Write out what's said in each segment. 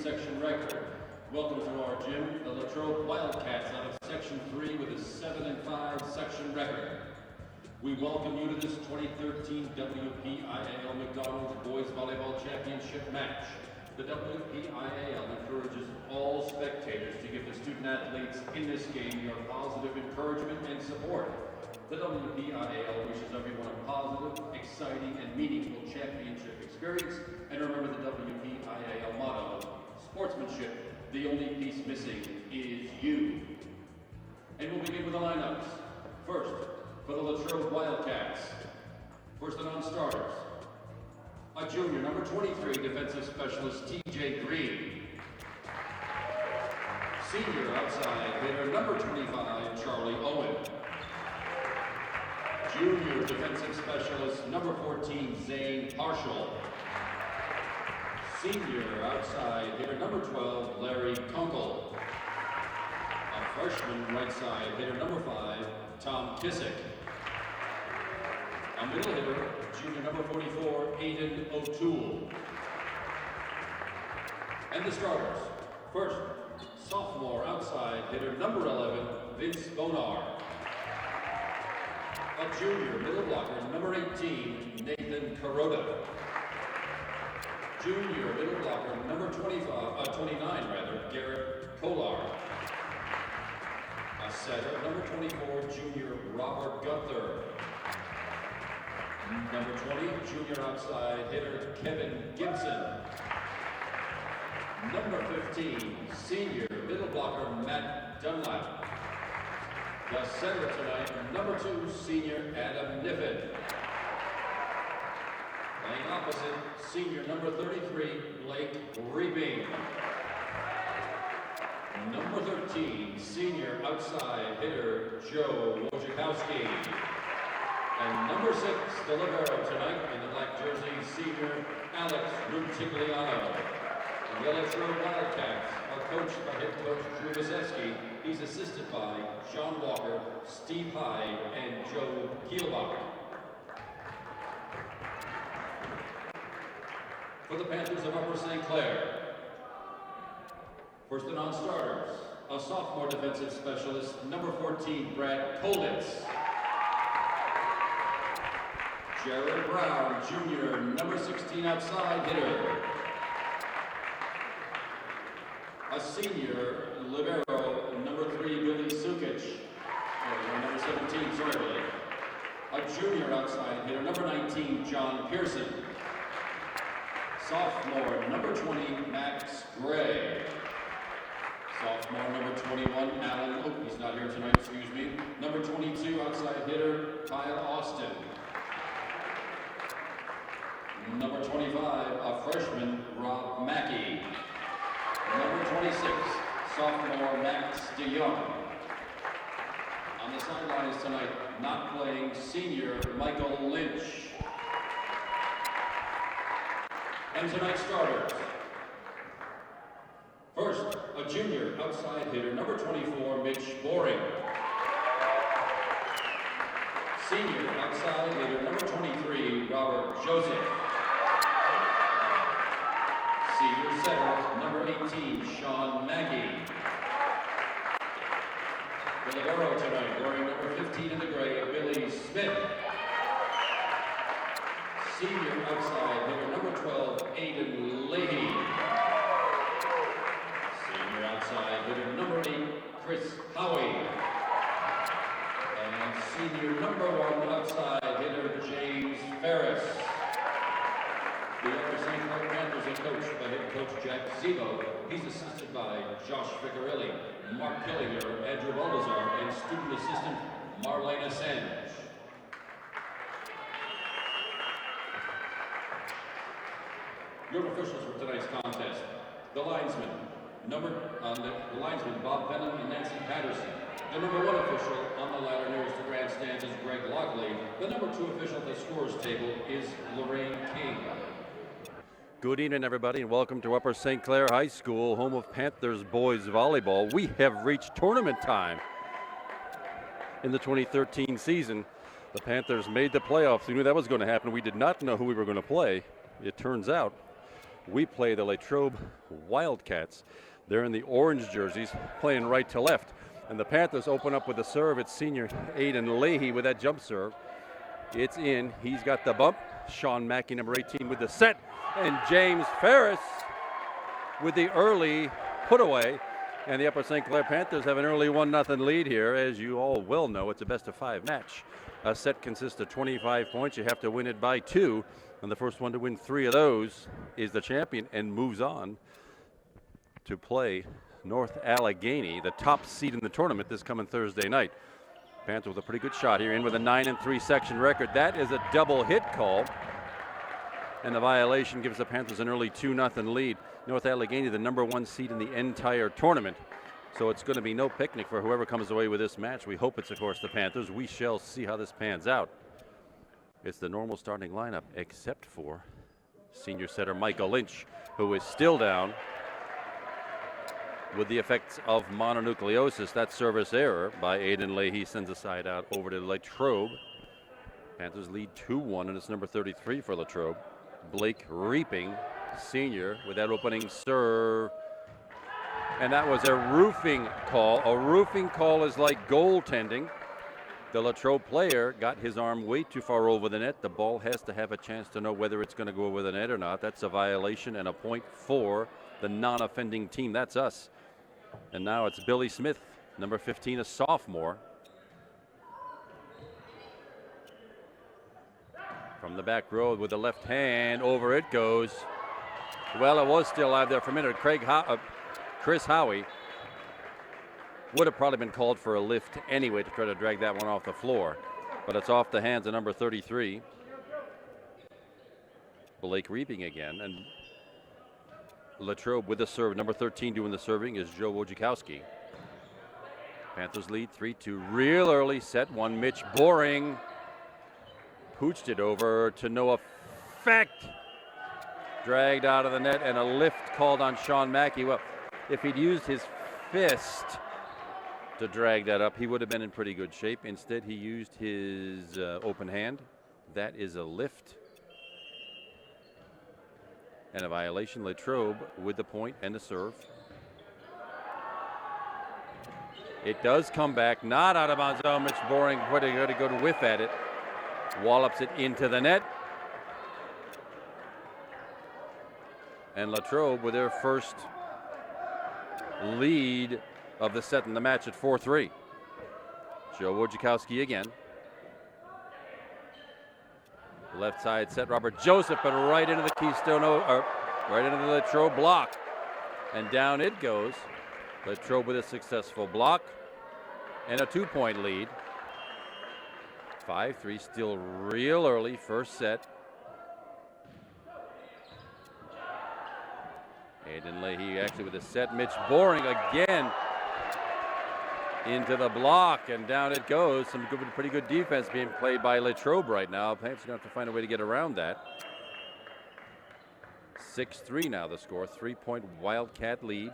section record. Welcome to our gym, the Latrobe Wildcats out of Section 3 with a 7-5 section record. We welcome you to this 2013 WPIAL McDonald's Boys Volleyball Championship match. The WPIAL encourages all spectators to give the student athletes in this game your positive encouragement and support. The WPIAL wishes everyone a positive, exciting, and meaningful championship experience. And remember the WPIAL motto, sportsmanship, the only piece missing is you. And we'll begin with the lineups. First, for the Latrobe Wildcats. First, the non-starters. A junior, number 23, defensive specialist TJ Green. Senior outside hitter, number 25, Charlie Owen. Junior defensive specialist, number 14, Zane Marshall. Senior outside hitter, number 12, Larry Kunkel. A freshman right side hitter, number 5, Tom Kissick. A middle hitter, junior number 44, Aiden O'Toole. And the starters. First, sophomore outside hitter, number 11, Vince Bonar. A junior middle blocker, number 18, Nathan Kuroda. Junior middle blocker, number 29, Garrett Kolar. A setter, number 24, junior Robert Gunther. Number 20, junior outside hitter Kevin Gibson. Number 15, senior middle blocker Matt Dunlap. The center tonight, number 2, senior Adam Niffen. Playing opposite, senior number 33, Blake Reaping. Number 13, senior outside hitter Joe Wojciechowski. And number 6, the libero tonight in the black jersey, senior Alex Rutigliano. The Latrobe Wildcats are coached by head coach Drew Vaseski. He's assisted by Sean Walker, Steve Hyde, and Joe Kielbach. For the Panthers of Upper St. Clair. First, the non-starters. A sophomore defensive specialist, number 14, Brad Kolditz. Jared Brown, junior, number 16 outside hitter. A senior libero, number 3, Billy Sukic. Number 17, sorry, Billy. A junior outside hitter, number 19, John Pearson. Sophomore, number 20, Max Gray. Sophomore, number 21, Alan, he's not here tonight, excuse me. Number 22, outside hitter, Kyle Austin. Number 25, a freshman, Rob Mackey. Number 26, sophomore, Max DeYoung. On the sidelines tonight, not playing, senior, Michael Lynch. And tonight's starters. First, a junior outside hitter, number 24, Mitch Boring. Senior outside hitter, number 23, Robert Joseph. Senior setter, number 18, Sean Mackey. The libero tonight, wearing number 15 in the gray, Billy Smith. Senior outside hitter, number 12, Aiden Leahy. Senior outside hitter, number 8, Chris Howie. And senior number 1 outside hitter, James Ferris. The Upper St. Clair Panthers are coached by head coach Jack Zebo. He's assisted by Josh Ficarelli, Mark Killinger, Andrew Balbazar, and student assistant Marlene Assange. Your officials for tonight's contest: the linesmen, the linesmen Bob Venom and Nancy Patterson. The number 1 official on the ladder nearest the grandstand is Greg Lockley. The number 2 official at the scorer's table is Lorraine King. Good evening, everybody, and welcome to Upper St. Clair High School, home of Panthers boys volleyball. We have reached tournament time in the 2013 season. The Panthers made the playoffs. We knew that was going to happen. We did not know who we were going to play. It turns out we play the Latrobe Wildcats. They're in the orange jerseys, playing right to left. And the Panthers open up with the serve. It's senior Aiden Leahy with that jump serve. It's in. He's got the bump. Sean Mackey, number 18, with the set. And James Ferris with the early put away. And the Upper St. Clair Panthers have an early 1-0 lead here. As you all well know, it's a best-of-5 match. A set consists of 25 points. You have to win it by 2. And the first one to win 3 of those is the champion and moves on to play North Allegheny, the top seed in the tournament this coming Thursday night. Panthers with a pretty good shot here, in with a 9-3 section record. That is a double hit call. And the violation gives the Panthers an early 2-0 lead. North Allegheny, the number 1 seed in the entire tournament. So it's going to be no picnic for whoever comes away with this match. We hope it's, of course, the Panthers. We shall see how this pans out. It's the normal starting lineup, except for senior setter Michael Lynch, who is still down with the effects of mononucleosis. That service error by Aiden Leahy sends a side out over to Latrobe. Panthers lead 2-1, and it's number 33 for Latrobe. Blake Reaping, senior, with that opening serve. And that was a roofing call. A roofing call is like goaltending. The Latrobe player got his arm way too far over the net. The ball has to have a chance to know whether it's going to go over the net or not. That's a violation and a point for the non-offending team. That's us. And now it's Billy Smith, number 15, a sophomore. From the back row with the left hand, over it goes. Well, it was still live there for a minute. Chris Howie would have probably been called for a lift anyway to try to drag that one off the floor. But it's off the hands of number 33. Blake Reaping again. And Latrobe with the serve. Number 13 doing the serving is Joe Wojciechowski. Panthers lead 3-2. Real early set one. Mitch Boring pooched it over to no effect. Dragged out of the net, and a lift called on Sean Mackey. Well, if he'd used his fist to drag that up, he would have been in pretty good shape. Instead, he used his open hand. That is a lift. And a violation. Latrobe with the point and the serve. It does come back, not out of bounds. Oh, Mitch Boring pretty good, a good whiff at it. Wallops it into the net. And Latrobe with their first lead of the set in the match at 4-3. Joe Wojciechowski again. Left side set, Robert Joseph, but right into the Keystone, right into the Latrobe block. And down it goes. Latrobe with a successful block and a 2-point lead. 5-3, still real early, first set. Aiden Leahy actually with a set. Mitch Boring again into the block, and down it goes. Some good, pretty good defense being played by Latrobe right now. Panthers going to have to find a way to get around that. 6-3 now the score, 3-point Wildcat lead.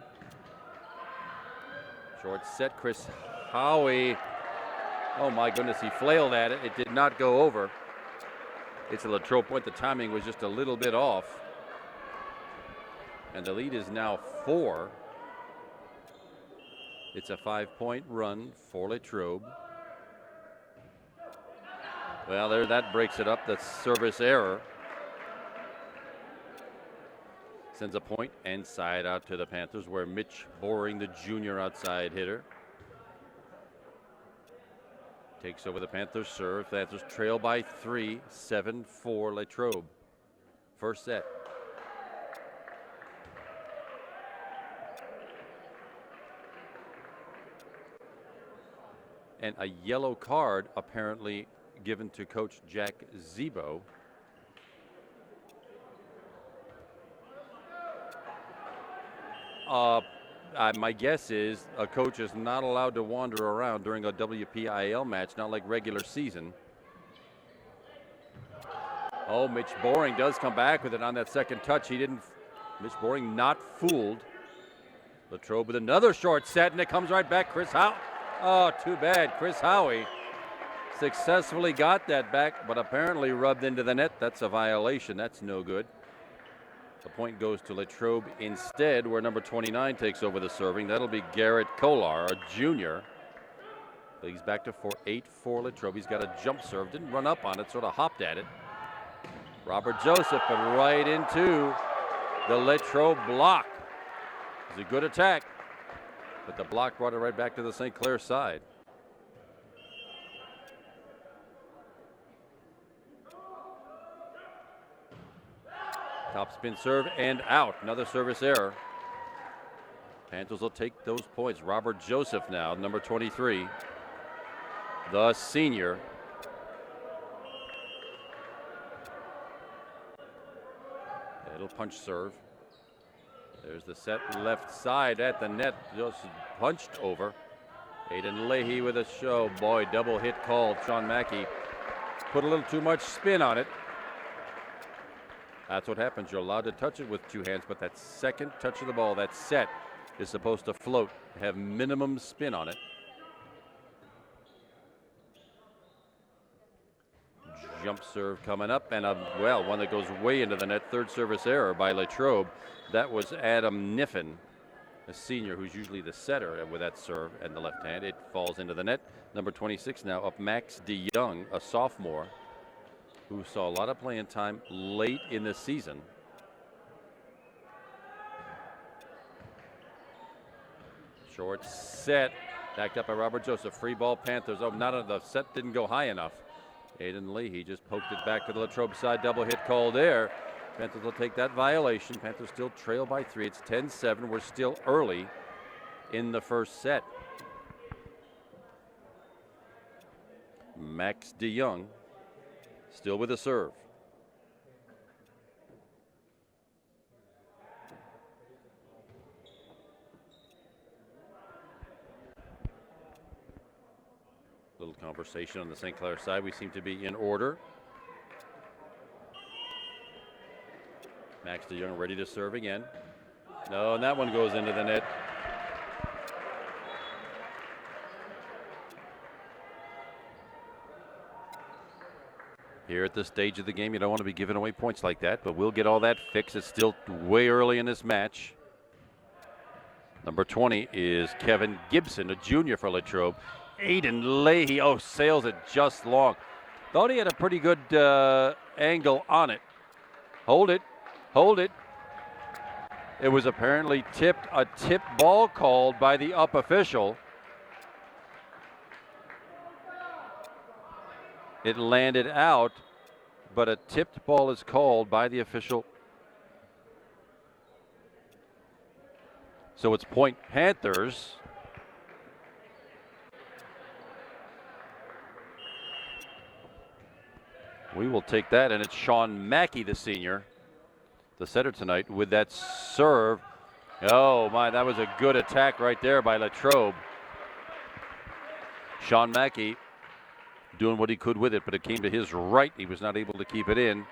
Short set, Chris Howie. Oh my goodness, he flailed at it. It did not go over. It's a Latrobe point. The timing was just a little bit off. And the lead is now 4. It's a 5-point run for Latrobe. Well, there, that breaks it up. The service error sends a point and side out to the Panthers, where Mitch Boring, the junior outside hitter, takes over the Panthers serve. Panthers trail by 3, 7-4 Latrobe. First set. And a yellow card apparently given to Coach Jack Zebo. My guess is a coach is not allowed to wander around during a WPIL match, not like regular season. Oh, Mitch Boring does come back with it on that second touch. Mitch Boring not fooled. Latrobe with another short set, and it comes right back. Chris Howie. Oh, too bad. Chris Howie successfully got that back, but apparently rubbed into the net. That's a violation. That's no good. The point goes to Latrobe instead, where number 29 takes over the serving. That'll be Garrett Kolar, a junior. He's back to 4-8 for Latrobe. He's got a jump serve. Didn't run up on it, sort of hopped at it. Robert Joseph, but right into the Latrobe block. It's a good attack, but the block brought it right back to the St. Clair side. Top spin serve and out. Another service error. Panthers will take those points. Robert Joseph now, number 23. The senior. It'll punch serve. There's the set left side at the net. Just punched over. Aiden Leahy with a show. Boy, double hit called. Sean Mackey put a little too much spin on it. That's what happens. You're allowed to touch it with two hands, but that second touch of the ball, that set, is supposed to float, have minimum spin on it. Jump serve coming up, and one that goes way into the net. Third service error by Latrobe. That was Adam Niffen, a senior who's usually the setter with that serve and the left hand. It falls into the net. Number 26 now up, Max DeYoung, a sophomore who saw a lot of playing time late in the season. Short set, backed up by Robert Joseph. Free ball, Panthers. Oh, the set didn't go high enough. Aiden Leahy just poked it back to the Latrobe side. Double hit called there. Panthers will take that violation. Panthers still trail by 3. It's 10-7. We're still early in the first set. Max DeYoung still with a serve. Little conversation on the St. Clair side. We seem to be in order. Max DeYoung ready to serve again. No, and that one goes into the net. Here at this stage of the game, you don't want to be giving away points like that, but we'll get all that fixed. It's still way early in this match. Number 20 is Kevin Gibson, a junior for Latrobe. Aiden Leahy, sails it just long. Thought he had a pretty good angle on it. Hold it. It was apparently tipped, a tip ball called by the up official. It landed out, but a tipped ball is called by the official. So it's point Panthers. We will take that, and it's Sean Mackey, the senior, the setter tonight, with that serve. Oh my, that was a good attack right there by Latrobe. Sean Mackey doing what he could with it, but it came to his right. He was not able to keep it in.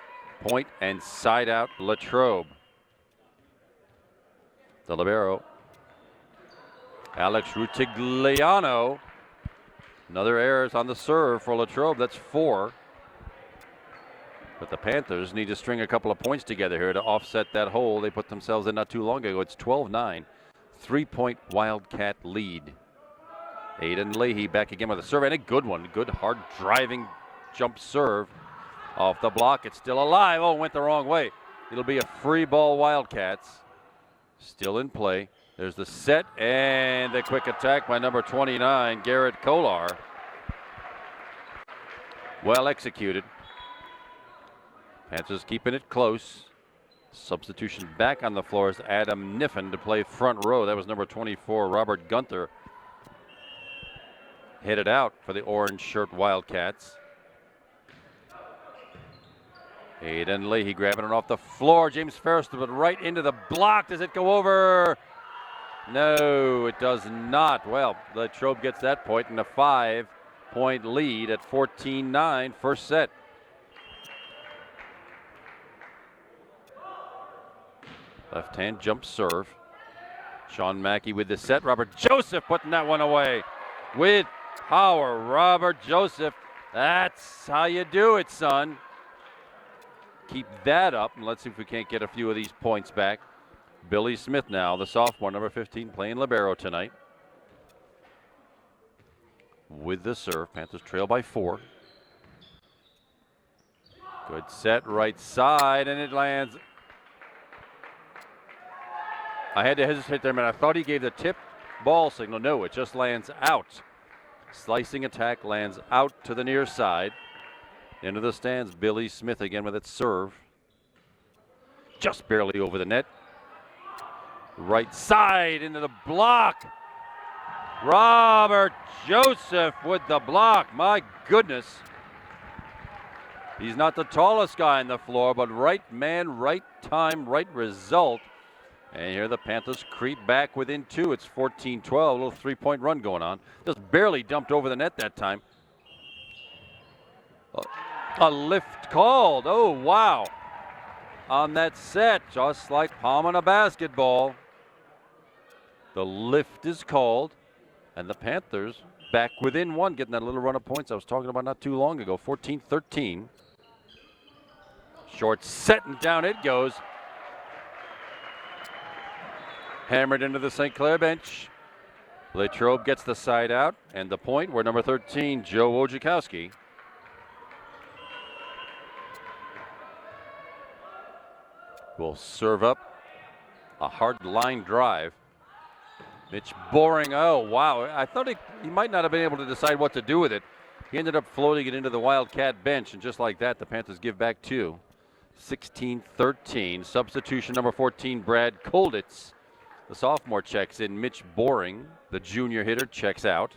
Point and side out Latrobe. The libero, Alex Rutigliano. Another error on the serve for Latrobe. That's 4. But the Panthers need to string a couple of points together here to offset that hole they put themselves in not too long ago. It's 12-9. 3-point Wildcat lead. Aiden Leahy back again with a serve, and a good one. Good hard driving jump serve off the block. It's still alive. Oh, went the wrong way. It'll be a free ball Wildcats. Still in play. There's the set and the quick attack by number 29, Garrett Kolar. Well executed. Panthers keeping it close. Substitution back on the floor is Adam Niffen to play front row. That was number 24, Robert Gunther. Headed out for the orange shirt Wildcats. Aiden Leahy grabbing it off the floor. James Ferris, but right into the block. Does it go over? No, it does not. Well, Latrobe gets that point and a 5-point lead at 14-9, first set. Left hand jump serve. Sean Mackey with the set. Robert Joseph putting that one away with power. Robert Joseph, that's how you do it, son. keep that up, and let's see if we can't get a few of these points back. Billy Smith now, the sophomore, number 15, playing libero tonight. With the serve, Panthers trail by 4. Good set, right side, and it lands. I had to hesitate there a minute. I thought he gave the tip ball signal. No, it just lands out. Slicing attack lands out to the near side. Into the stands, Billy Smith again with its serve. Just barely over the net. Right side into the block. Robert Joseph with the block. My goodness. He's not the tallest guy on the floor, but right man, right time, right result. And here the Panthers creep back within 2. It's 14-12, a little 3-point run going on. Just barely dumped over the net that time. A lift called. Oh, wow. On that set, just like palming a basketball. The lift is called, and the Panthers back within 1, getting that little run of points I was talking about not too long ago, 14-13. Short set, and down it goes. Hammered into the St. Clair bench. Latrobe gets the side out, and the point where number 13, Joe Wojciechowski. Will serve up a hard line drive. Mitch Boring, oh wow, I thought he might not have been able to decide what to do with it. He ended up floating it into the Wildcat bench, and just like that, the Panthers give back 2. 16-13, substitution number 14, Brad Kolditz. The sophomore checks in. Mitch Boring, the junior hitter, checks out.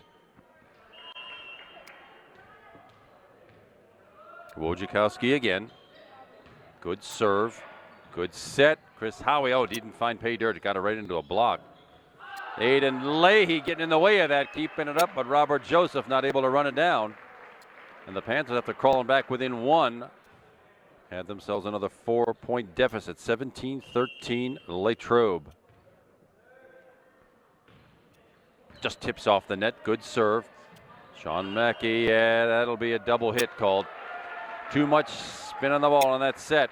Wojciechowski again. Good serve. Good set. Chris Howie, didn't find pay dirt. Got it right into a block. Aiden Leahy getting in the way of that, keeping it up, but Robert Joseph not able to run it down. And the Panthers, after crawling back within 1, had themselves another 4-point deficit. 17-13 Latrobe. Just tips off the net. Good serve. Sean Mackey, yeah, that'll be a double hit called. Too much spin on the ball on that set.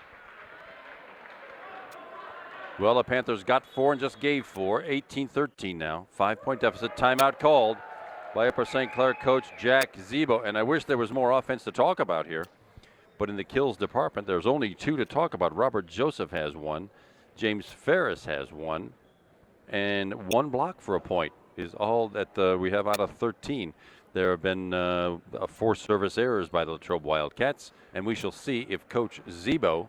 Well, the Panthers got 4 and just gave 4. 18-13 now. 5-point deficit. Timeout called by Upper St. Clair coach Jack Zebo. And I wish there was more offense to talk about here. But in the kills department, there's only 2 to talk about. Robert Joseph has 1. James Ferris has 1. And 1 block for a point is all that we have out of 13. There have been 4 service errors by the Latrobe Wildcats. And we shall see if Coach Zebo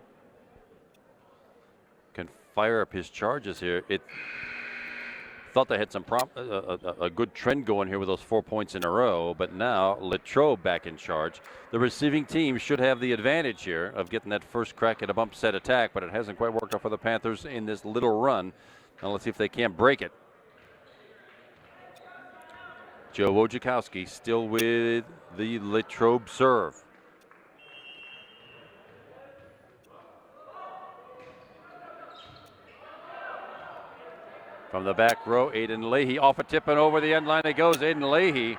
can fire up his charges here. It thought they had some a good trend going here with those 4 points in a row, but now Latrobe back in charge. The receiving team should have the advantage here of getting that first crack at a bump set attack, but it hasn't quite worked out for the Panthers in this little run. Now let's see if they can't break it. Joe Wojciechowski still with the Latrobe serve. From the back row, Aiden Leahy off a tip and over the end line it goes. Aiden Leahy,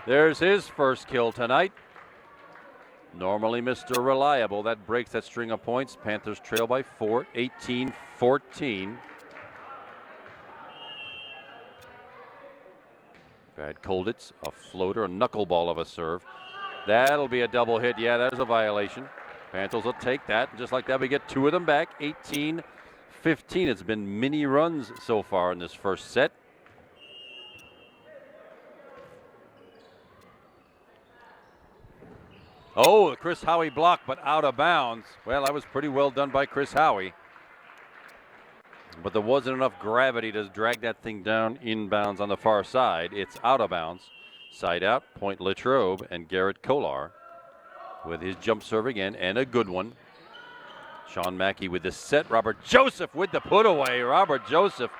there's his first kill tonight. Normally Mr. Reliable. That breaks that string of points. Panthers trail by 4, 18-14. Brad Kolditz, a floater, a knuckleball of a serve. That'll be a double hit. Yeah, that is a violation. Panthers will take that. And just like that, we get 2 of them back. 18-15. It's been mini runs so far in this first set. Oh, Chris Howie blocked, but out of bounds. Well, that was pretty well done by Chris Howie. But there wasn't enough gravity to drag that thing down inbounds on the far side. It's out of bounds. Side out, point Latrobe, and Garrett Kolar with his jump serve again, and a good one. Sean Mackey with the set. Robert Joseph with the put away. Robert Joseph,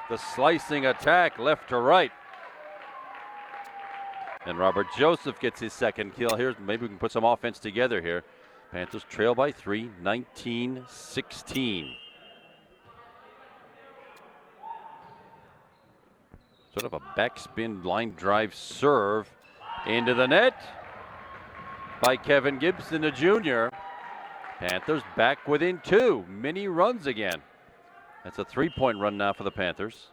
the slicing attack left to right. And Robert Joseph gets his second kill. Here's maybe we can put some offense together here. Panthers trail by 3, 19-16. Sort of a backspin line drive serve into the net by Kevin Gibson, the junior. Panthers back within 2. Mini runs again. That's a 3-point run now for the Panthers.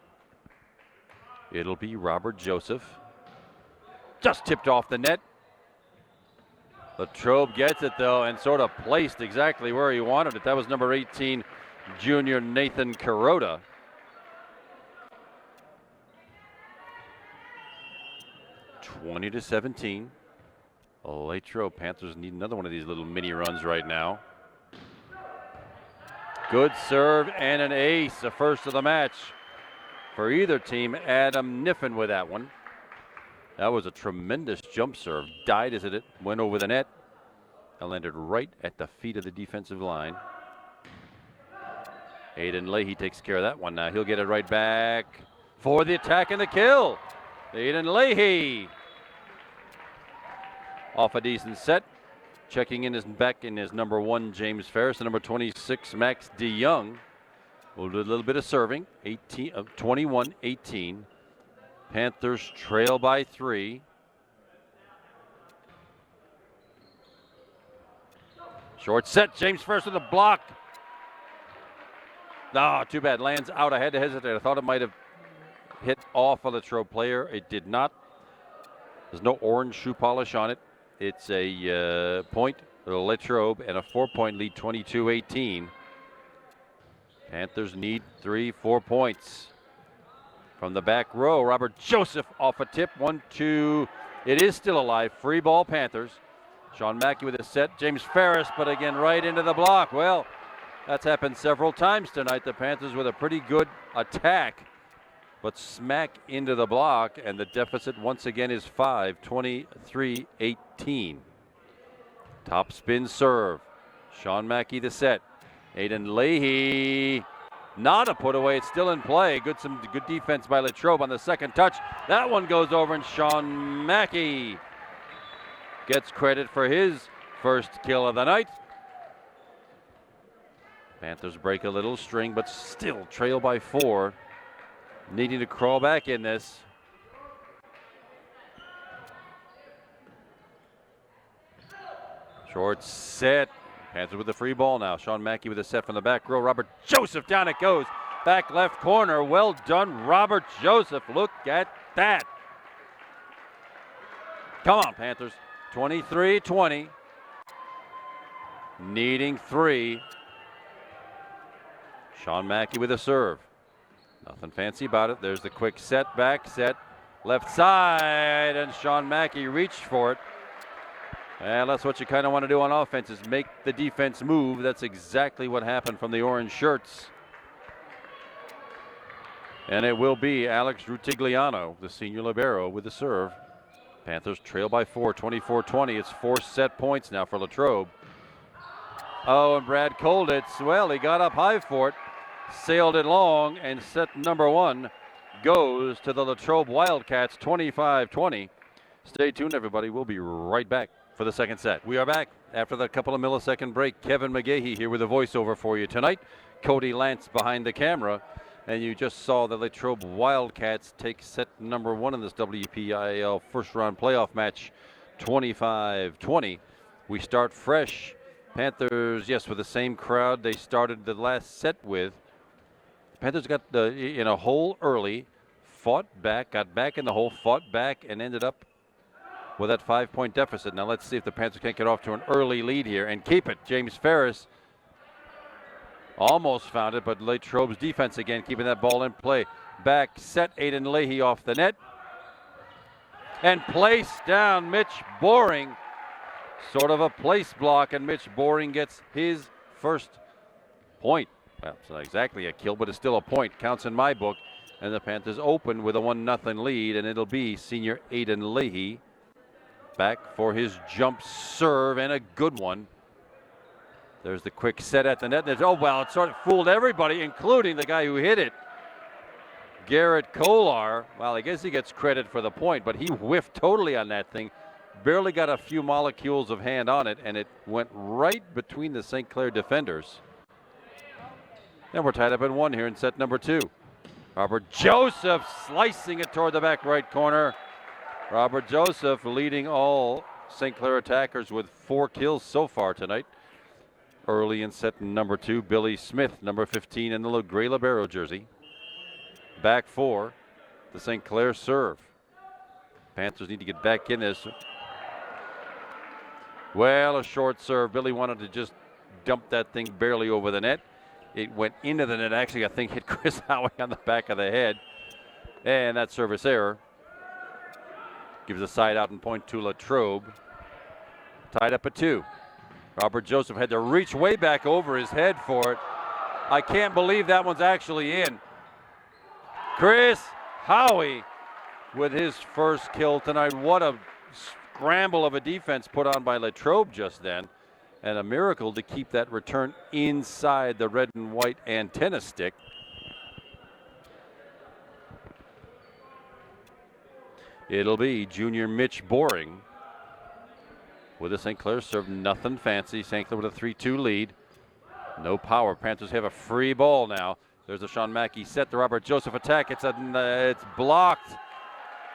It'll be Robert Joseph. Just tipped off the net. Latrobe gets it though and sort of placed exactly where he wanted it. That was number 18, junior Nathan Kuroda. (20-17). Latrobe Panthers need another one of these little mini runs right now. Good serve and an ace, the first of the match for either team. Adam Niffen with that one. That was a tremendous jump serve. Died as it went over the net and landed right at the feet of the defensive line. Aiden Leahy takes care of that one now. He'll get it right back for the attack and the kill. Aiden Leahy off a decent set. Checking in his back in his number 1, James Ferris, and number 26, Max DeYoung. We'll do a little bit of serving. 21-18. Panthers trail by 3. Short set. James Ferris with a block. Ah, too bad. Lands out. I had to hesitate. I thought it might have hit off a Latrobe player. It did not. There's no orange shoe polish on it. It's a point for Latrobe and a 4-point lead, 22-18. Panthers need 3-4 points. From the back row, Robert Joseph off a tip. 1-2. It is still alive. Free ball, Panthers. Sean Mackey with a set. James Ferris, but again, right into the block. Well, that's happened several times tonight. The Panthers with a pretty good attack, but smack into the block, and the deficit once again is 5, 23-18. Top spin serve. Sean Mackey the set. Aiden Leahy, not a put away. It's still in play. Some good defense by Latrobe on the second touch. That one goes over, and Sean Mackey gets credit for his first kill of the night. Panthers break a little string, but still trail by 4. Needing to crawl back in this. Short set. Panthers with the free ball now. Sean Mackey with a set from the back row. Robert Joseph, down it goes. Back left corner. Well done, Robert Joseph. Look at that. Come on, Panthers. 23-20. Needing 3. Sean Mackey with a serve. Nothing fancy about it. There's the quick set, back set, left side, and Sean Mackey reached for it. And that's what you kind of want to do on offense, is make the defense move. That's exactly what happened from the orange shirts. And it will be Alex Rutigliano, the senior libero, with the serve. Panthers trail by 4, 24-20. It's 4 set points now for Latrobe. Oh, and Brad Kolditz, well, he got up high for it, sailed it long, and set number 1 goes to the Latrobe Wildcats, 25-20. Stay tuned, everybody. We'll be right back for the second set. We are back after the couple of millisecond break. Kevin McGahey here with a voiceover for you tonight. Cody Lance behind the camera. And you just saw the Latrobe Wildcats take set number 1 in this WPIAL first round playoff match, 25-20. We start fresh. Panthers, yes, with the same crowd they started the last set with. Panthers got in a hole early, fought back, got back in the hole, fought back, and ended up with that 5-point deficit. Now let's see if the Panthers can't get off to an early lead here and keep it. James Ferris almost found it, but Latrobe's defense again keeping that ball in play. Back set, Aiden Leahy off the net. And placed down Mitch Boring. Sort of a place block, and Mitch Boring gets his first point. Well, it's not exactly a kill, but it's still a point. Counts in my book. And the Panthers open with a 1-0 lead, and it'll be senior Aiden Leahy back for his jump serve, and a good one. There's the quick set at the net. Oh, well, it sort of fooled everybody, including the guy who hit it. Garrett Kolar. Well, I guess he gets credit for the point, but he whiffed totally on that thing. Barely got a few molecules of hand on it, and it went right between the St. Clair defenders. And we're tied up at 1 here in set number 2. Robert Joseph slicing it toward the back right corner. Robert Joseph leading all St. Clair attackers with 4 kills so far tonight. early in set number 2. Billy Smith, number 15 in the gray libero jersey. Back 4, the St. Clair serve. Panthers need to get back in this. Well, a short serve. Billy wanted to just dump that thing barely over the net. It went into the net. Actually, I think hit Chris Howie on the back of the head. And that service error gives a side out and point to Latrobe. Tied up at 2. Robert Joseph had to reach way back over his head for it. I can't believe that one's actually in. Chris Howie with his first kill tonight. What a scramble of a defense put on by Latrobe just then. And a miracle to keep that return inside the red and white antenna stick. It'll be junior Mitch Boring with a St. Clair serve. Nothing fancy. St. Clair with a 3-2 lead. No power. Panthers have a free ball now. There's a Sean Mackey set. The Robert Joseph attack. It's blocked.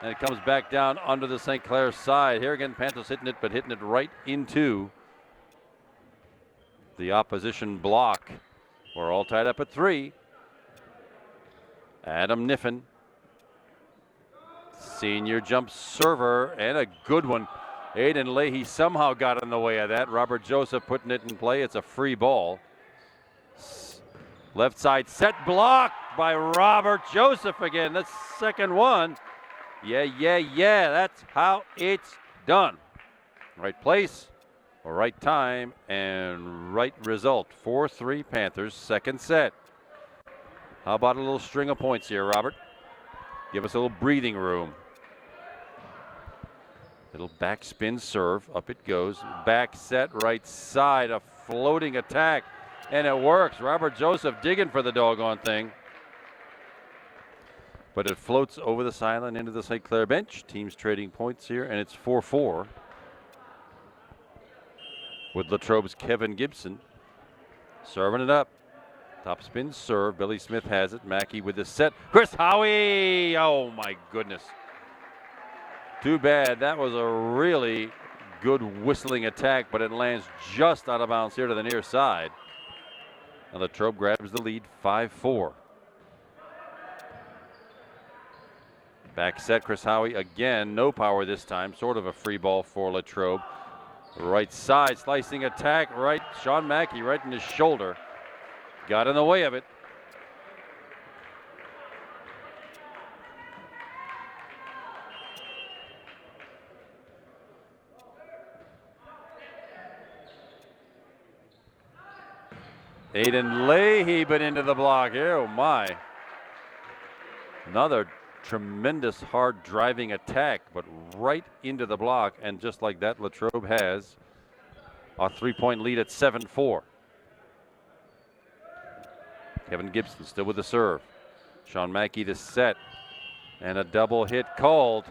And it comes back down under the St. Clair side. Here again, Panthers hitting it, but hitting it right into the opposition block. We're all tied up at 3. Adam Niffen, senior jump server, and a good one. Aiden Leahy somehow got in the way of that. Robert Joseph putting it in play. It's a free ball. Left side set, blocked by Robert Joseph again. That's second one. Yeah. That's how it's done. Right place, right time, and right result. 4-3 Panthers, second set. How about a little string of points here, Robert? Give us a little breathing room. Little backspin serve. Up it goes. Back set, right side. A floating attack. And it works. Robert Joseph digging for the doggone thing. But it floats over the sideline into the St. Clair bench. Teams trading points here, and it's 4-4. With Latrobe's Kevin Gibson serving it up. Top spin serve. Billy Smith has it. Mackey with the set. Chris Howie. Oh, my goodness. Too bad. That was a really good whistling attack, but it lands just out of bounds here to the near side. And Latrobe grabs the lead, 5-4. Back set, Chris Howie again. No power this time. Sort of a free ball for Latrobe. Right side, slicing attack. Right, Sean Mackey right in his shoulder. Got in the way of it. Aiden Leahy, but into the block. Oh my. Another tremendous hard driving attack, but right into the block. And just like that, Latrobe has a 3-point lead at 7-4. Kevin Gibson still with the serve. Sean Mackey to set. And a double hit called.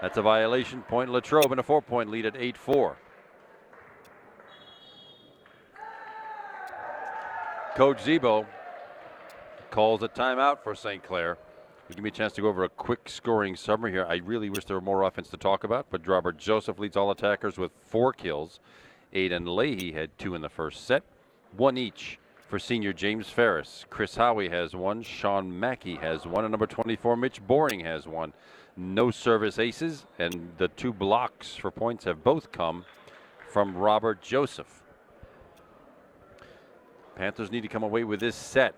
That's a violation. Point Latrobe and a 4-point lead at 8-4. Coach Zebo calls a timeout for St. Clair. Give me a chance to go over a quick scoring summary here. I really wish there were more offense to talk about, but Robert Joseph leads all attackers with 4 kills. Aiden Leahy had 2 in the first set. 1 each for senior James Ferris. Chris Howie has 1. Sean Mackey has 1. And number 24, Mitch Boring has 1. No service aces, and the 2 blocks for points have both come from Robert Joseph. Panthers need to come away with this set.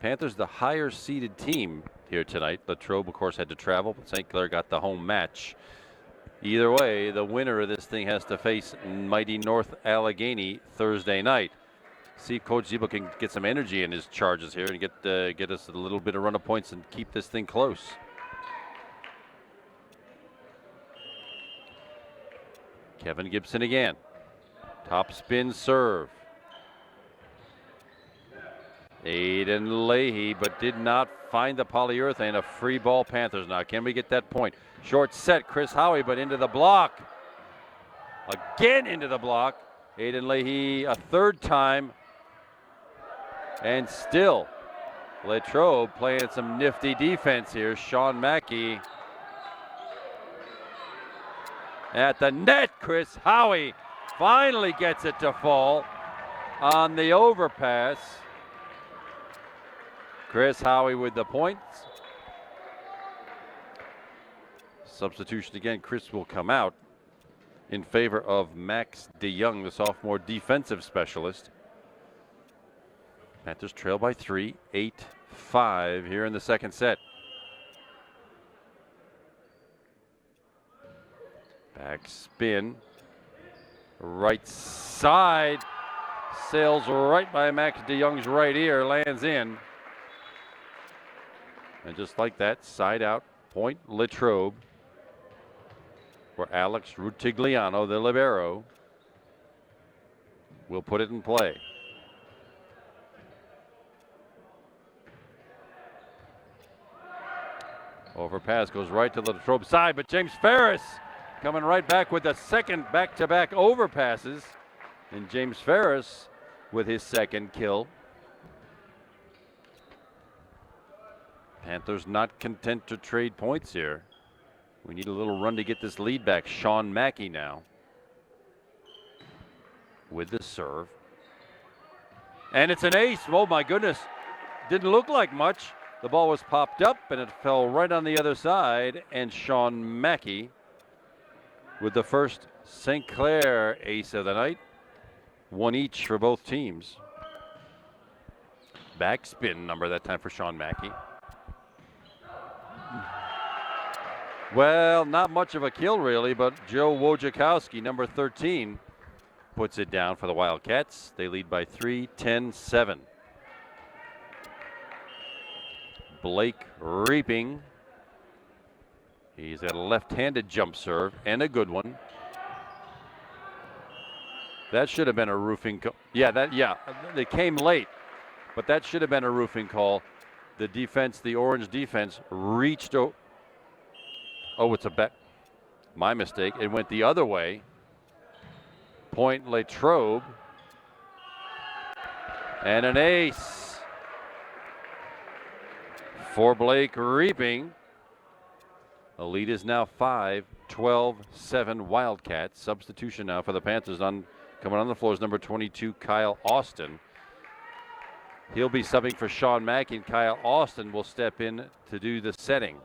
Panthers the higher seeded team here tonight. Latrobe, of course, had to travel, but St. Clair got the home match. Either way, the winner of this thing has to face mighty North Allegheny Thursday night. See if Coach Zebo can get some energy in his charges here and get us a little bit of run of points and keep this thing close. Kevin Gibson again. Top spin serve. Aiden Leahy, but did not find the polyurethane. A free ball Panthers now. Can we get that point? Short set, Chris Howie, but into the block. Again into the block. Aiden Leahy a third time. And still, Latrobe playing some nifty defense here. Sean Mackey at the net. Chris Howie finally gets it to fall on the overpass. Chris Howie with the points. Substitution again. Chris will come out in favor of Max DeYoung, the sophomore defensive specialist. Panthers trail by 3, 8-5 here in the second set. Back spin. Right side. Sails right by Max DeYoung's right ear. Lands in. And just like that, side out, point Latrobe. Where Alex Rutigliano, the libero, will put it in play. Overpass goes right to the Latrobe side, but James Ferris coming right back with the second back-to-back overpasses. And James Ferris with his second kill. Panthers not content to trade points here. We need a little run to get this lead back. Sean Mackey now with the serve. And it's an ace. Oh my goodness. Didn't look like much. The ball was popped up and it fell right on the other side. And Sean Mackey with the first St. Clair ace of the night. One each for both teams. Backspin number that time for Sean Mackey. Well, not much of a kill really, but Joe Wojciechowski, number 13, puts it down for the Wildcats. They lead by 3, 10-7. Blake Reaping. He's got a left-handed jump serve and a good one. That should have been a roofing call. They came late, but that should have been a roofing call. The defense, the orange defense, reached over. Oh, it's a bet. My mistake. It went the other way. Point Latrobe. And an ace for Blake Reaping. The lead is now 5, 12-7 Wildcats. Substitution now for the Panthers. Coming on the floor is number 22, Kyle Austin. He'll be subbing for Sean Mackey, and Kyle Austin will step in to do the setting.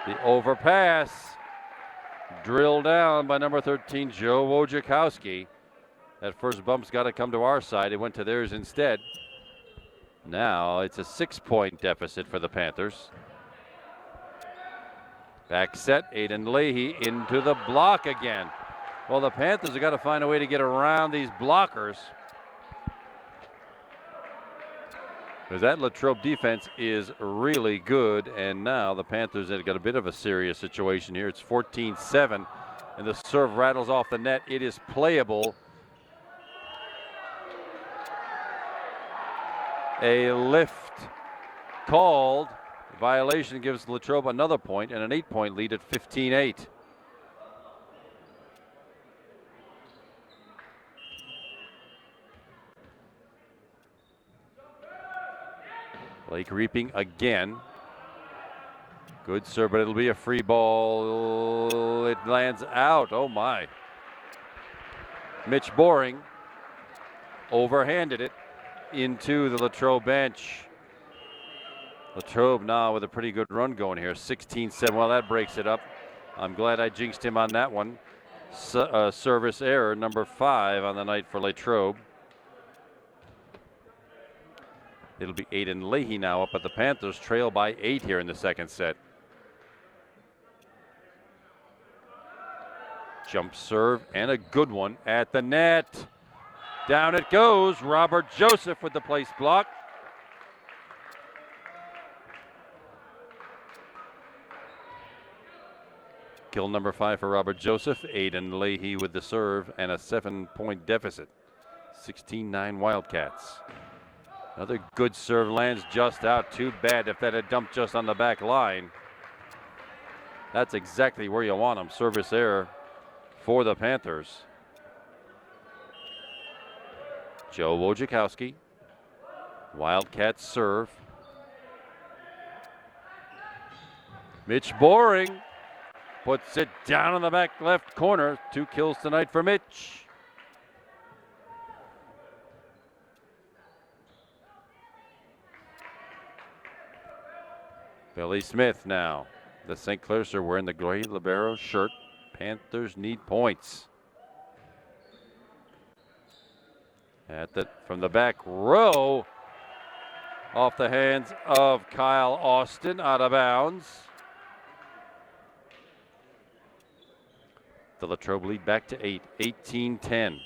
The overpass drilled down by number 13, Joe Wojciechowski. That first bump's got to come to our side. It went to theirs instead. Now it's a 6-point deficit for the Panthers. Back set, Aiden Leahy into the block again. Well, the Panthers have got to find a way to get around these blockers. Because that Latrobe defense is really good, and now the Panthers have got a bit of a serious situation here. It's 14-7, and the serve rattles off the net. It is playable. A lift called. Violation gives Latrobe another point and an 8-point lead at 15-8. Blake Reaping again. Good serve, but it'll be a free ball. It lands out. Oh my. Mitch Boring overhanded it into the Latrobe bench. Latrobe now with a pretty good run going here. 16-7. Well, that breaks it up. I'm glad I jinxed him on that one. Service error, number 5 on the night for Latrobe. It'll be Aiden Leahy now up, but the Panthers trail by 8 here in the second set. Jump serve and a good one at the net. Down it goes. Robert Joseph with the place block. Kill number 5 for Robert Joseph. Aiden Leahy with the serve and a 7-point deficit. 16-9 Wildcats. Another good serve lands just out. Too bad if that had dumped just on the back line. That's exactly where you want them. Service error for the Panthers. Joe Wojciechowski. Wildcats serve. Mitch Boring puts it down in the back left corner. 2 kills tonight for Mitch. Billy Smith now. The St. Clairs are wearing the gray libero shirt. Panthers need points. From the back row, off the hands of Kyle Austin, out of bounds. The Latrobe lead back to 8, 18-10.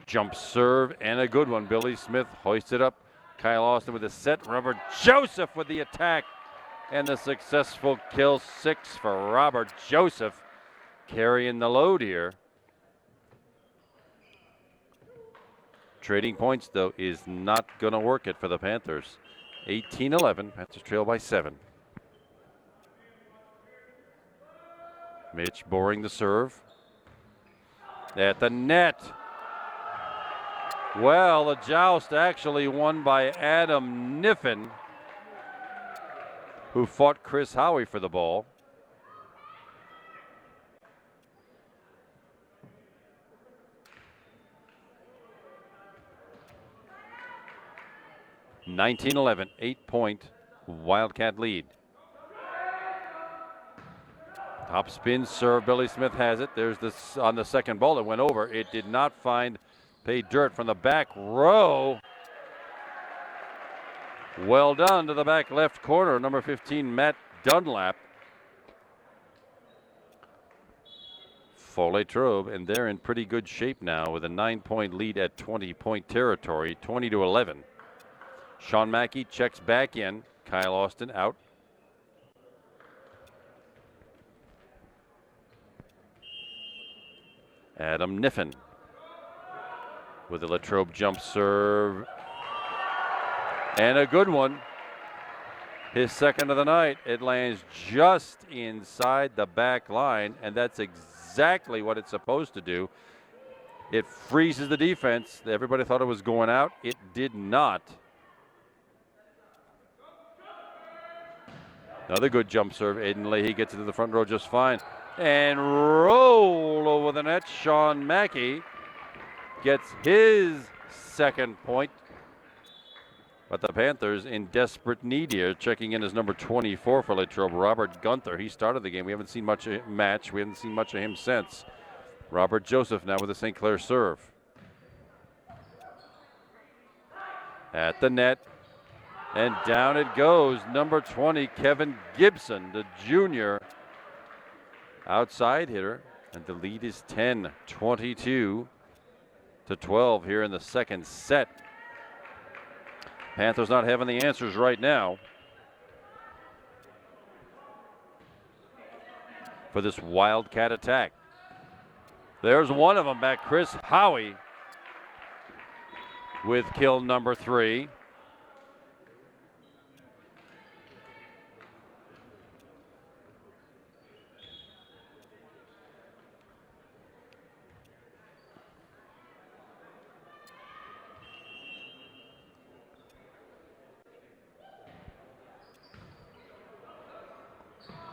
Jump serve and a good one. Billy Smith hoisted up. Kyle Austin with a set. Robert Joseph with the attack. And the successful kill. 6 for Robert Joseph. Carrying the load here. Trading points, though, is not going to work it for the Panthers. 18-11. Panthers trail by 7. Mitch Boring the serve. At the net. Well, the joust actually won by Adam Niffen, who fought Chris Howie for the ball. (19-11), 8-point Wildcat lead. Top spin serve. Billy Smith has it. There's this on the second ball. It went over. It did not find pay dirt from the back row. Well done to the back left corner. Number 15, Matt Dunlap. For Latrobe, and they're in pretty good shape now with a 9-point lead at 20-point territory, 20-11. Sean Mackey checks back in. Kyle Austin out. Adam Niffen with the Latrobe jump serve. And a good one. His second of the night. It lands just inside the back line, and that's exactly what it's supposed to do. It freezes the defense. Everybody thought it was going out. It did not. Another good jump serve. Aiden Leahy gets it to the front row just fine. And roll over the net. Sean Mackey gets his second point. But the Panthers in desperate need here. Checking in as number 24 for Latrobe, Robert Gunther. He started the game. We haven't seen much of him match. We haven't seen much of him since. Robert Joseph now with the St. Clair serve. At the net. And down it goes. Number 20, Kevin Gibson, the junior outside hitter. And the lead is 10, 22-12 here in the second set. Panthers not having the answers right now for this Wildcat attack. There's one of them back, Chris Howie with kill number 3.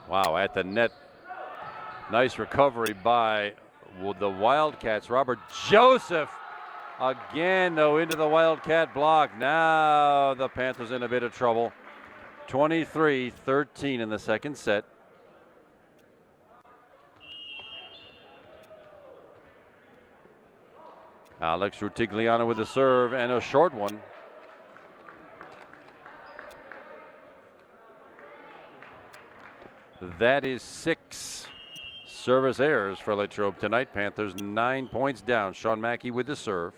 Wow, at the net. Nice recovery by the Wildcats. Robert Joseph again, though, into the Wildcat block. Now the Panthers in a bit of trouble. 23-13 in the second set. Alex Rutigliano with the serve and a short one. That is 6 service errors for Latrobe tonight. Panthers 9 points down. Sean Mackey with the serve.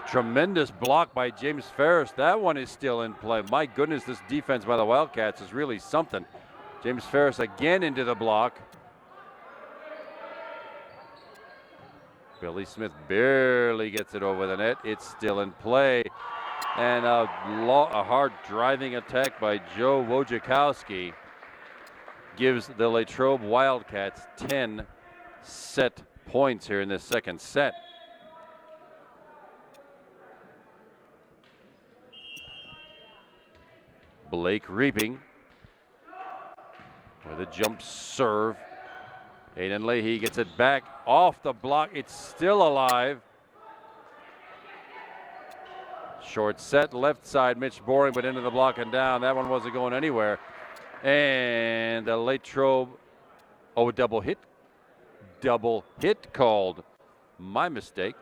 Tremendous block by James Ferris. That one is still in play. My goodness, this defense by the Wildcats is really something. James Ferris again into the block. Billy Smith barely gets it over the net. It's still in play. And a hard driving attack by Joe Wojciechowski gives the Latrobe Wildcats 10 set points here in this second set. Blake Reaping with a jump serve. Aiden Leahy gets it back off the block. It's still alive. Short set, left side, Mitch Boring, but into the block and down. That one wasn't going anywhere. And a Latrobe, double hit called. My mistake.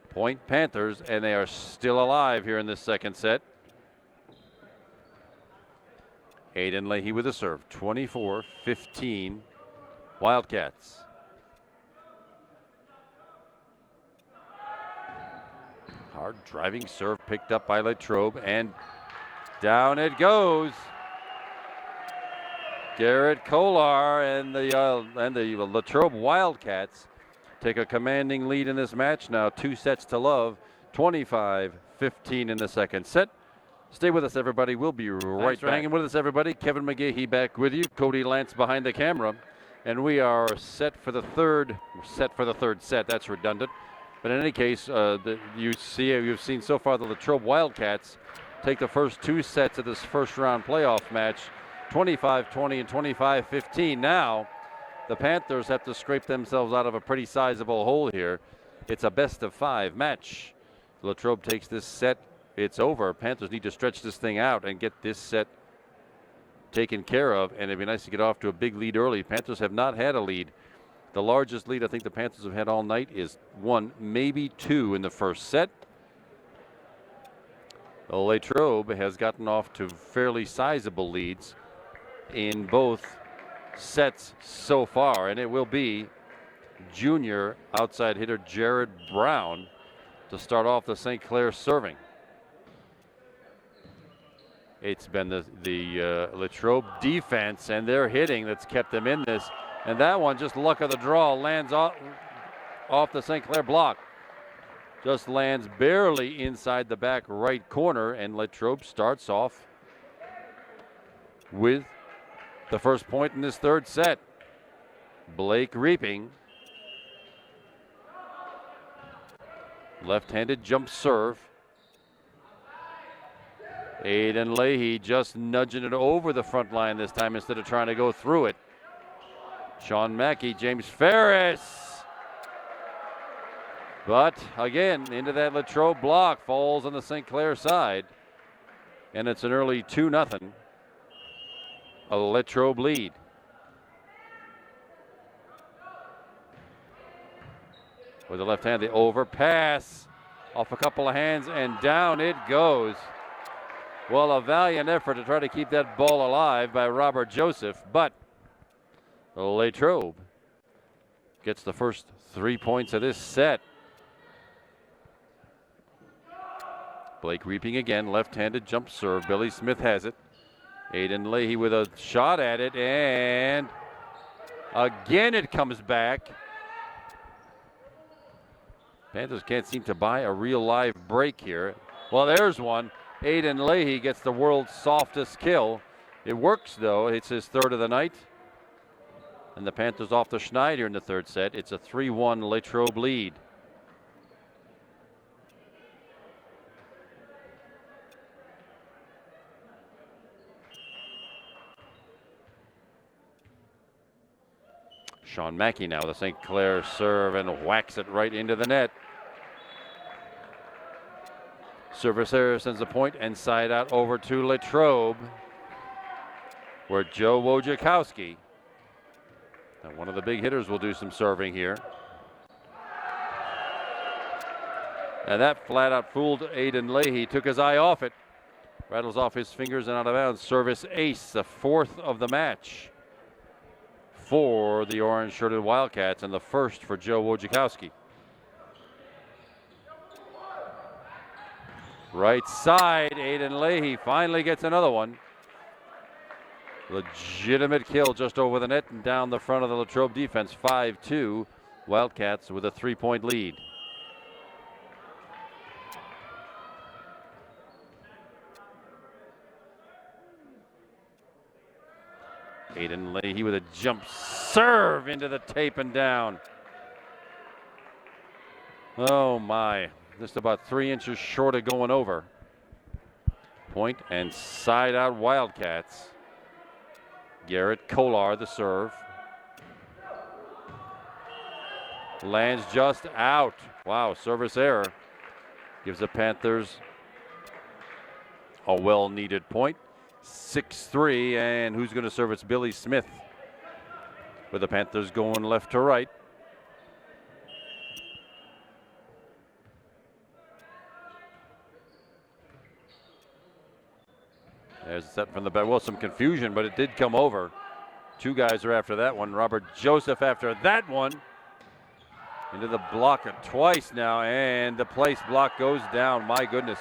Point Panthers, and they are still alive here in this second set. Aiden Leahy with a serve, 24-15, Wildcats. Hard driving serve picked up by Latrobe, and down it goes. Garrett Kolar and the Latrobe Wildcats take a commanding lead in this match now, 2-0, 25-15 in the second set. Stay with us, everybody. We'll be right back. Hanging with us, everybody. Kevin McGahey back with you. Cody Lance behind the camera. And we are set for the third set. That's redundant. But in any case, you've seen so far the Latrobe Wildcats take the first 2 sets of this first round playoff match, 25-20 and 25-15. Now, the Panthers have to scrape themselves out of a pretty sizable hole here. It's a best-of-5 match. Latrobe takes this set. It's over. Panthers need to stretch this thing out and get this set taken care of, and it'd be nice to get off to a big lead early. Panthers have not had a lead. The largest lead I think the Panthers have had all night is 1, maybe 2 in the first set. Latrobe has gotten off to fairly sizable leads in both sets so far, and it will be junior outside hitter Jared Brown to start off the St. Clair serving. It's been the Latrobe defense and their hitting that's kept them in this. And that one, just luck of the draw, lands off the St. Clair block. Just lands barely inside the back right corner, and Latrobe starts off with the first point in this third set. Blake Reaping. Left-handed jump serve. Aiden Leahy just nudging it over the front line this time instead of trying to go through it. Sean Mackey, James Ferris. But again, into that Latrobe block, falls on the St. Clair side. And it's an early 2-0. A Latrobe lead. With the left hand, the overpass off a couple of hands, and down it goes. Well, a valiant effort to try to keep that ball alive by Robert Joseph, but Latrobe gets the first 3 points of this set. Blake Reaping again, left-handed jump serve. Billy Smith has it. Aiden Leahy with a shot at it, and again it comes back. Panthers can't seem to buy a real live break here. Well, there's one. Aiden Leahy gets the world's softest kill. It works, though. It's his third of the night. And the Panthers off the schneid here in the third set. It's a 3-1 Latrobe lead. Sean Mackey now with a St. Clair serve and whacks it right into the net. Service error sends a point and side out over to Latrobe, where Joe Wojciechowski, one of the big hitters, will do some serving here. And that flat out fooled Aiden Leahy. Took his eye off it. Rattles off his fingers and out of bounds. Service ace, the fourth of the match for the orange-shirted Wildcats, and the first for Joe Wojciechowski. Right side, Aiden Leahy finally gets another one. Legitimate kill just over the net and down the front of the Latrobe defense. 5-2, Wildcats with a 3-point lead. Aiden Leahy with a jump serve into the tape and down. Oh my. Just about 3 inches short of going over. Point and side out Wildcats. Garrett Kolar the serve. Lands just out. Wow, service error. Gives the Panthers a well-needed point. 6-3, and who's going to serve? It's Billy Smith. With the Panthers going left to right. There's a set from the back. Well, some confusion, but it did come over. Two guys are after that one. Robert Joseph after that one. Into the block twice now, and the place block goes down. My goodness.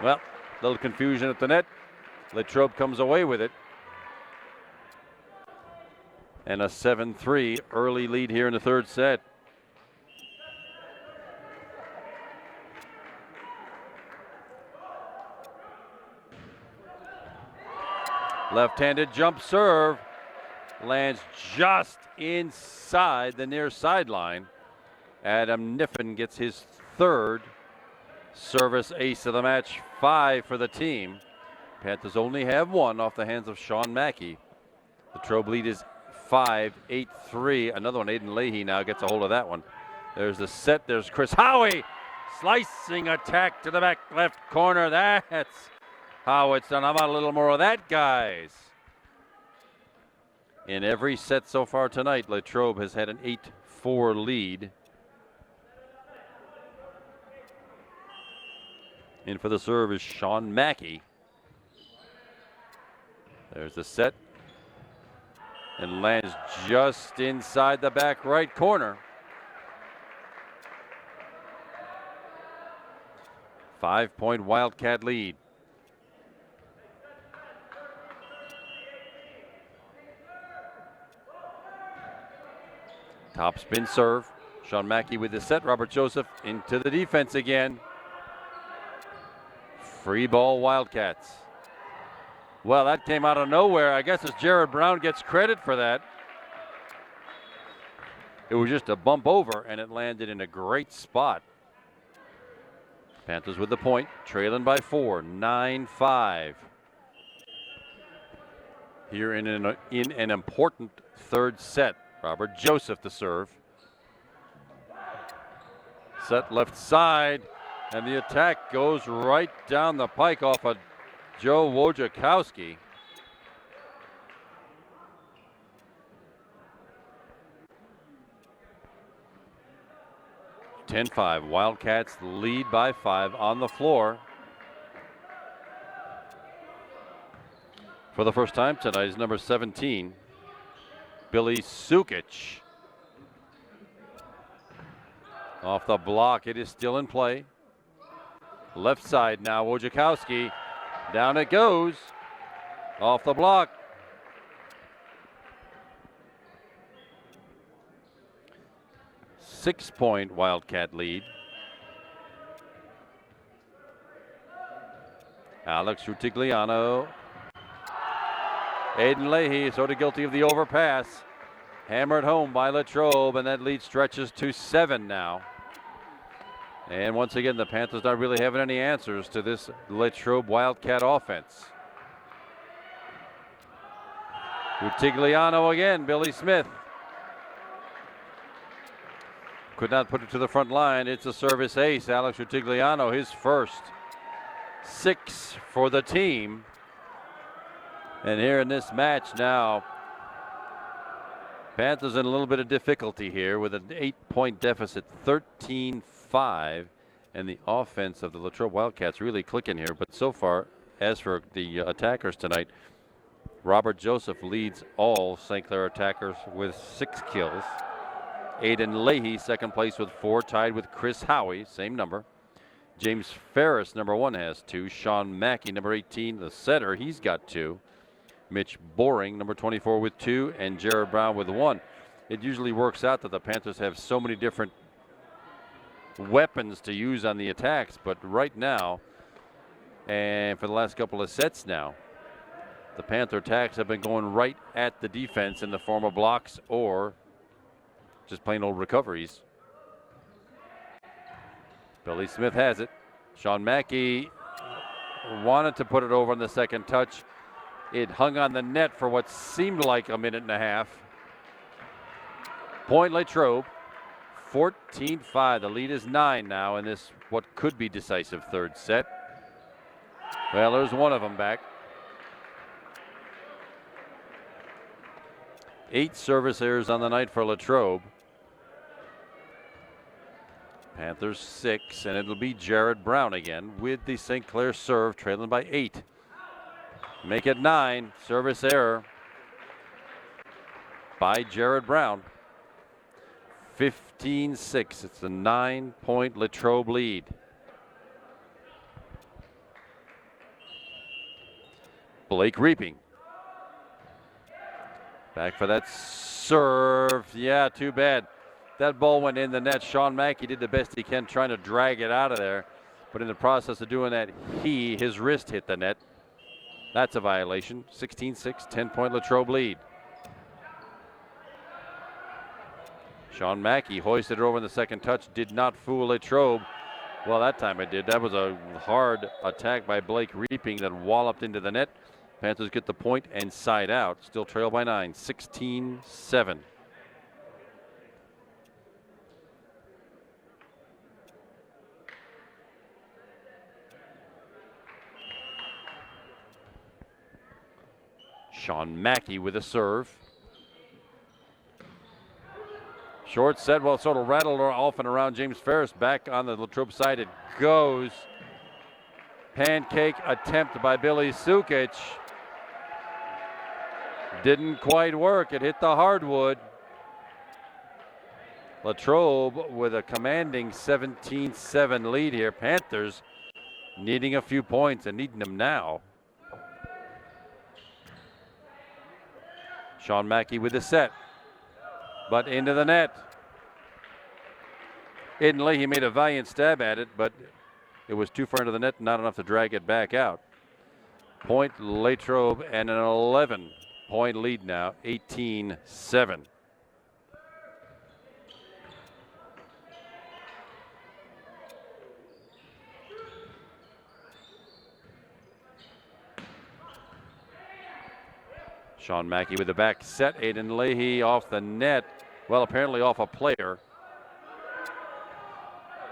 Well, a little confusion at the net. Latrobe comes away with it. And a 7-3 early lead here in the third set. Left-handed jump serve. Lands just inside the near sideline. Adam Niffen gets his third service ace of the match, 5 for the team. Panthers only have one off the hands of Sean Mackey. The Latrobe lead is 5-8-3. Another one, Aiden Leahy now gets a hold of that one. There's the set. There's Chris Howie. Slicing attack to the back left corner. That's how it's done. How about a little more of that, guys? In every set so far tonight, Latrobe has had an 8-4 lead. In for the serve is Sean Mackey. There's the set. And lands just inside the back right corner. 5-point Wildcat lead. Top spin serve. Sean Mackey with the set. Robert Joseph into the defense again. Free ball Wildcats. Well, that came out of nowhere. I guess as Jared Brown gets credit for that. It was just a bump over, and it landed in a great spot. Panthers with the point, trailing by 4, 9-5. Here in an important third set. Robert Joseph to serve. Set left side, and the attack goes right down the pike off of Joe Wojciechowski. (10-5). Wildcats lead by 5 on the floor. For the first time tonight is number 17, Billy Sukic. Off the block, it is still in play. Left side now, Wojciechowski. Down it goes. Off the block. Six-point Wildcat lead. Alex Rutigliano. Aiden Leahy sort of guilty of the overpass. Hammered home by Latrobe, and that lead stretches to 7 now. And once again, the Panthers not really having any answers to this Latrobe Wildcat offense. Rutigliano again, Billy Smith. Could not put it to the front line. It's a service ace. Alex Rutigliano, his first. 6 for the team. And here in this match now, Panthers in a little bit of difficulty here with an 8-point deficit, 13-5. And the offense of the Latrobe Wildcats really clicking here. But so far, as for the attackers tonight, Robert Joseph leads all St. Clair attackers with 6 kills. Aiden Leahy, second place with 4, tied with Chris Howie, same number. James Ferris, number 1, has 2. Sean Mackey, number 18, the setter, he's got 2. Mitch Boring, number 24, with 2, and Jared Brown with 1. It usually works out that the Panthers have so many different weapons to use on the attacks, but right now, and for the last couple of sets now, the Panther attacks have been going right at the defense in the form of blocks or just plain old recoveries. Billy Smith has it. Sean Mackey wanted to put it over on the second touch. It hung on the net for what seemed like a minute and a half. Point Latrobe, 14-5. The lead is 9 now in this what could be decisive third set. Well, there's one of them back. 8 service errors on the night for Latrobe. Panthers 6, and it'll be Jared Brown again with the St. Clair serve, trailing by 8. Make it 9. Service error by Jared Brown. 15-6. It's a 9-point Latrobe lead. Blake Reaping. Back for that serve. Yeah, too bad. That ball went in the net. Sean Mackey did the best he can trying to drag it out of there. But in the process of doing that, his wrist hit the net. That's a violation. 16-6, 10-point Latrobe lead. Sean Mackey hoisted it over in the second touch. Did not fool Latrobe. Well, that time it did. That was a hard attack by Blake Reaping that walloped into the net. Panthers get the point and side out. Still trail by 9, 16-7. Sean Mackey with a serve. Short set, well, sort of rattled off and around James Ferris. Back on the Latrobe side it goes. Pancake attempt by Billy Sukic. Didn't quite work. It hit the hardwood. Latrobe with a commanding 17-7 lead here. Panthers needing a few points and needing them now. Sean Mackey with the set, but into the net. Aiden Leahy made a valiant stab at it, but it was too far into the net, not enough to drag it back out. Point Latrobe and an 11-point lead now, 18-7. Sean Mackey with the back set. Aiden Leahy off the net. Well, apparently off a player.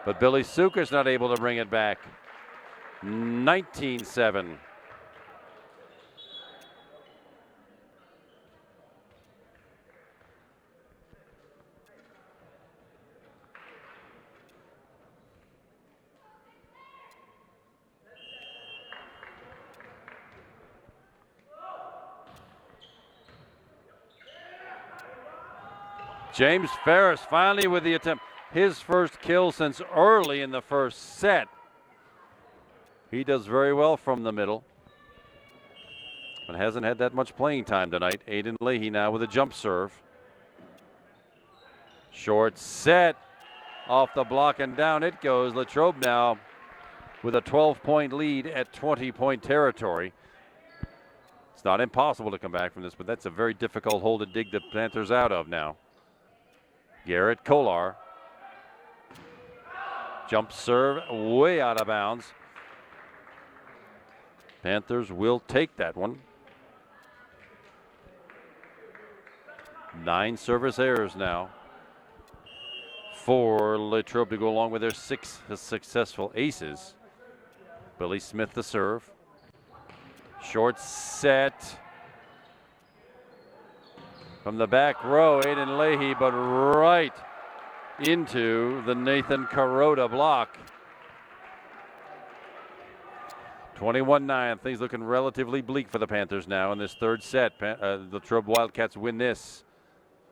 But Billy Suker's not able to bring it back. 19-7. James Ferris finally with the attempt. His first kill since early in the first set. He does very well from the middle, but hasn't had that much playing time tonight. Aiden Leahy now with a jump serve. Short set. Off the block and down it goes. Latrobe now with a 12-point lead at 20-point territory. It's not impossible to come back from this, but that's a very difficult hole to dig the Panthers out of now. Garrett Kolar. Jump serve way out of bounds. Panthers will take that one. 9 service errors now for Latrobe to go along with their 6 successful aces. Billy Smith the serve. Short set. From the back row, Aiden Leahy, but right into the Nathan Kuroda block. 21-9. Things looking relatively bleak for the Panthers now in this third set. The Latrobe Wildcats win this.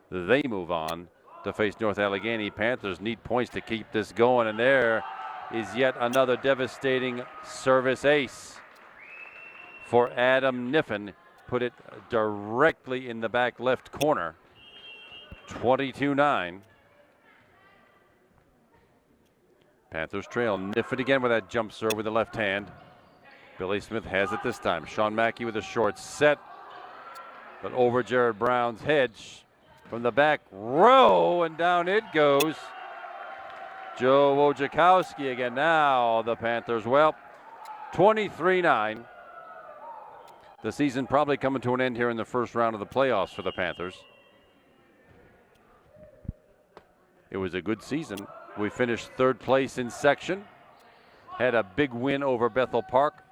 They move on to face North Allegheny. Panthers need points to keep this going, and there is yet another devastating service ace for Adam Niffen. Put it directly in the back left corner. 22-9. Panthers trail. Niffen again with that jump serve with the left hand. Billy Smith has it this time. Sean Mackey with a short set, but over Jared Brown's head from the back row, and down it goes. Joe Wojciechowski again. Now the Panthers, well, 23-9. The season probably coming to an end here in the first round of the playoffs for the Panthers. It was a good season. We finished third place in section. Had a big win over Bethel Park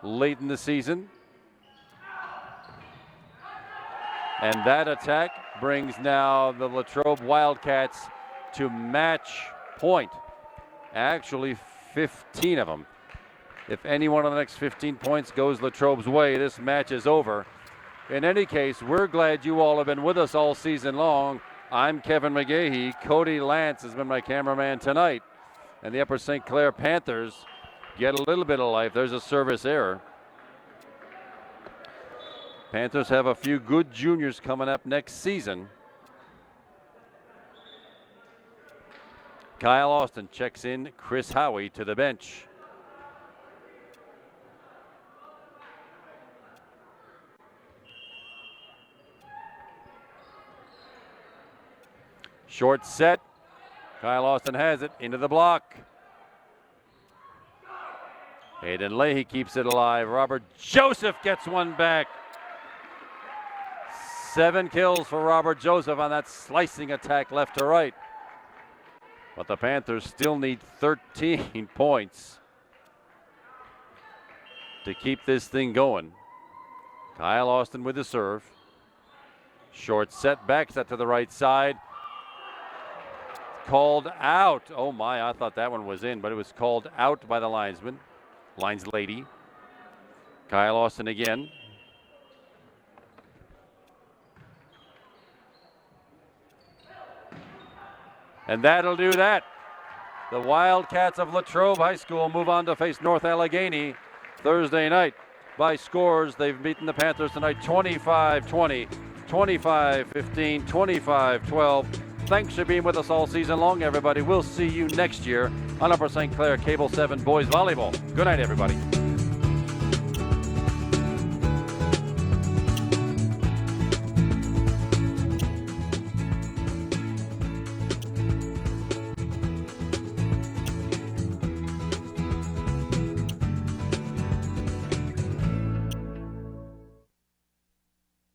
late in the season. And that attack brings now the Latrobe Wildcats to match point. Actually, 15 of them. If any one of the next 15 points goes Latrobe's way, this match is over. In any case, we're glad you all have been with us all season long. I'm Kevin McGahee. Cody Lance has been my cameraman tonight. And the Upper St. Clair Panthers get a little bit of life. There's a service error. Panthers have a few good juniors coming up next season. Kyle Austin checks in Chris Howie to the bench. Short set. Kyle Austin has it into the block. Hayden Leahy keeps it alive. Robert Joseph gets one back. 7 kills for Robert Joseph on that slicing attack left to right. But the Panthers still need 13 points to keep this thing going. Kyle Austin with the serve. Short set back set to the right side. Called out. Oh my, I thought that one was in, but it was called out by the linesman. Lines lady. Kyle Austin again. And that'll do that. The Wildcats of Latrobe High School move on to face North Allegheny Thursday night. By scores, they've beaten the Panthers tonight 25-20, 25-15, 25-12. Thanks for being with us all season long, everybody. We'll see you next year on Upper St. Clair Cable 7 Boys Volleyball. Good night, everybody.